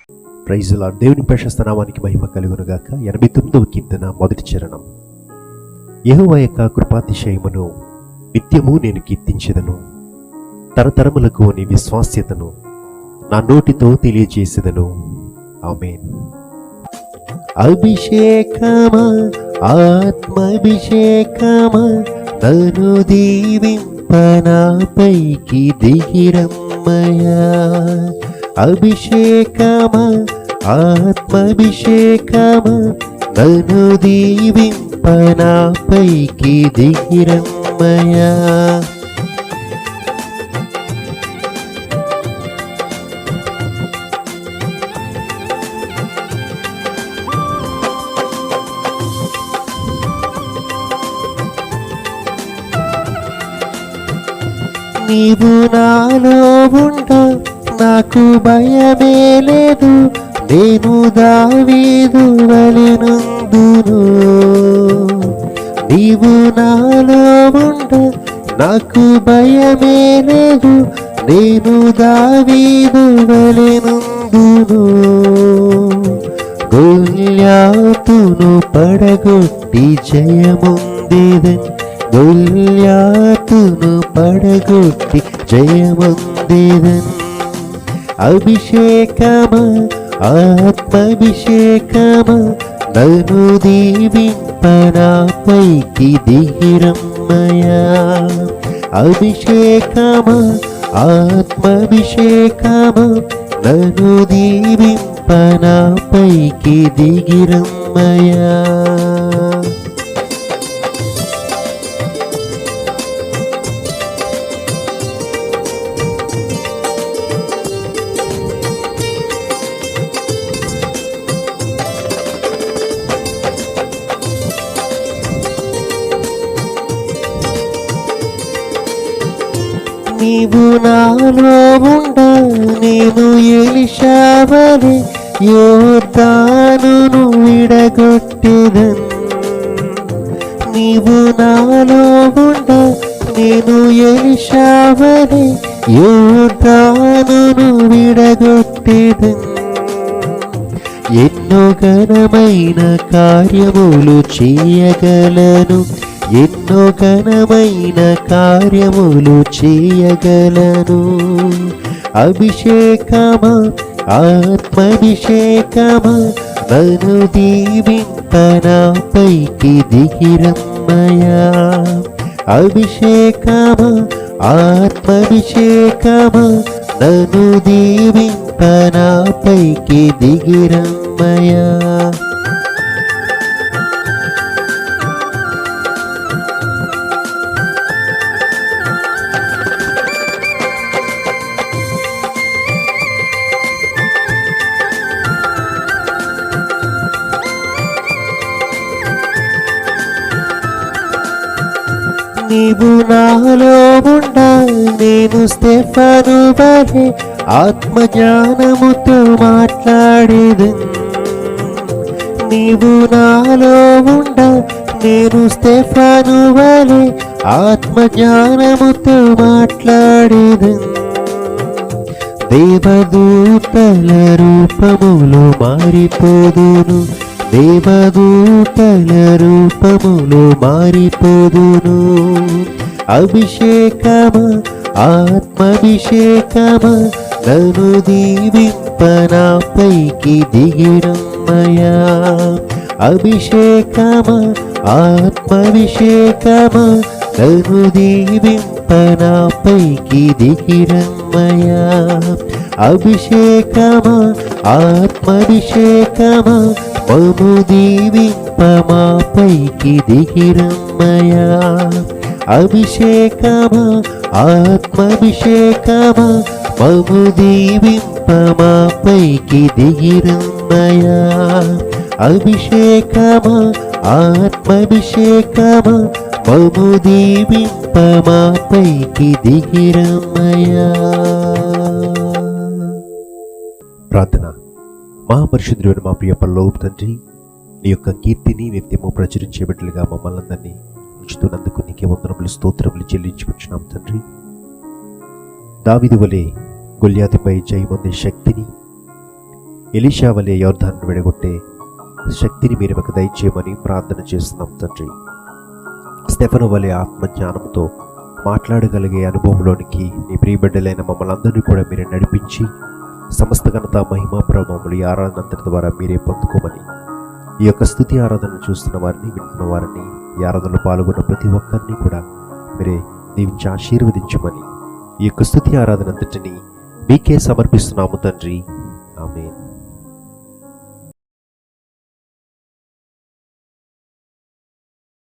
Praise the lord. దేవుని ప్రశస్త నామానికి మహిమ కలుగునుగాక. 89వ కీర్తన మొదటి చరణం. యెహోవా యొక్క కృపాతిశయమును నిత్యము నేను కీర్తించెదను, తరతరములకు నీ విశ్వాస్యతను నా నోటితో తెలియజేసేదను. ఆమేన్. అభిషేకమా, ఆత్మాభిషేకమా, నన్ను దీవింప నాపైకి దిగిరమ్మయ్యా. అభిషేకమా, ఆత్మాభిషేకమా, నన్ను దీవింప నాపైకి దిగిరమ్మయ్యా. నీవు నాలో ఉండ నాకు భయమే లేదు, నేను దావీదు వలెనుందును. నీవు నాలో ఉండ నాకు భయమే లేదు, నేను దావీదు వలెనుందును. గొల్యాతును పడగొట్టి జయముందేదన్, గొల్యాతును పడగొట్టి జయముందేదన్. అభిషేకమా, ఆత్మాభిషేకమా, నన్ను దీవింప నాపైకి దిగిరమ్మయ్యా. అభిషేకమా, ఆత్మాభిషేకమా, నన్ను దీవింప నాపైకి దిగిరమ్మయ్యా. నీవు నాలో ఉండ నేను ఎలీషా వలె యోర్దానును విడగొట్టెదన్. నీవు నాలో ఉండ నేను ఎలీషా వలె యోర్దానును విడగొట్టెదన్. ఎన్నో ఘనమైన కార్యములు చేయగలను, ఎన్నో ఘనమైన కార్యములు చేయగలను. అభిషేకమా, ఆత్మాభిషేకమా, నన్ను దీవింప నాపైకి దిగిరమ్మయ్యా. అభిషేకమా, ఆత్మాభిషేకమా, నన్ను దీవింప నాపైకి దిగిరమ్మయ్యా. నీవు నాలో ఉండ నేను స్తెఫను వలె ఆత్మజ్ఞానముతో మాట్లాడేదన్. నీవు నాలో ఉండ నేను స్తెఫను వలె ఆత్మజ్ఞానముతో మాట్లాడేదన్. దేవదూతల రూపములో మారిపోదును, దేవదూతల రూపములో మారిపోదును. అభిషేకమా, ఆత్మాభిషేకమా, నన్ను దీవింప నాపైకి దిగిరమ్మయ్యా. అభిషేకమా, ఆత్మాభిషేకమా, నన్ను దీవింప నాపైకి దిగిరమ్మయ్యా. అభిషేకమా, ఆత్మాభిషేకమా, మమ్ము దీవింప మాపైకి దిగిరమ్మయ్యా. అభిషేకమా, ఆత్మాభిషేకమా, మమ్ము దీవింప మాపైకి దిగిరమ్మయ్యా. అభిషేకమా, ఆత్మాభిషేకమా, మమ్ము దీవింప మాపైకి దిగిరమ్మయ్యా. ప్రార్థన. మహాపరిశుద్ధుడైన మా ప్రియ పరలోకపు తండ్రి, నీ యొక్క కీర్తిని నిత్యము ప్రచురించే బిడ్డలుగా మమ్మల్ని అందరినీ ఉంచుతున్నందుకు నీకే వందనములు, స్తోత్రములు చెల్లించుకుంటున్నాం తండ్రి. దావీదు వలె గొల్యాతుపై జయమొందే శక్తిని ఎలీషా వలె యోర్దాను విడగొట్టే శక్తిని మీరు మాకు దయచేయమని ప్రార్థన చేస్తున్నాం తండ్రి. స్టెఫను వలె ఆత్మజ్ఞానంతో మాట్లాడగలిగే అనుభవంలోనికి నీ ప్రియబిడ్డలైన మమ్మల్ని అందరినీ కూడా మీరే నడిపించి సమస్త ఘనత మహిమ ప్రభావములు ఈ ఆరాధన అంతటి ద్వారా మీరే పొందుకోమని, ఈ యొక్క స్తుతి ఆరాధనను చూస్తున్న వారిని, వింటున్న వారిని, ఈ ఆరాధనలో పాల్గొన్న ప్రతి ఒక్కరిని కూడా మీరే దీవించి ఆశీర్వదించమని, ఈ యొక్క స్తుతి ఆరాధన అంతటిని మీకే సమర్పిస్తున్నాము తండ్రి. ఆమేన్.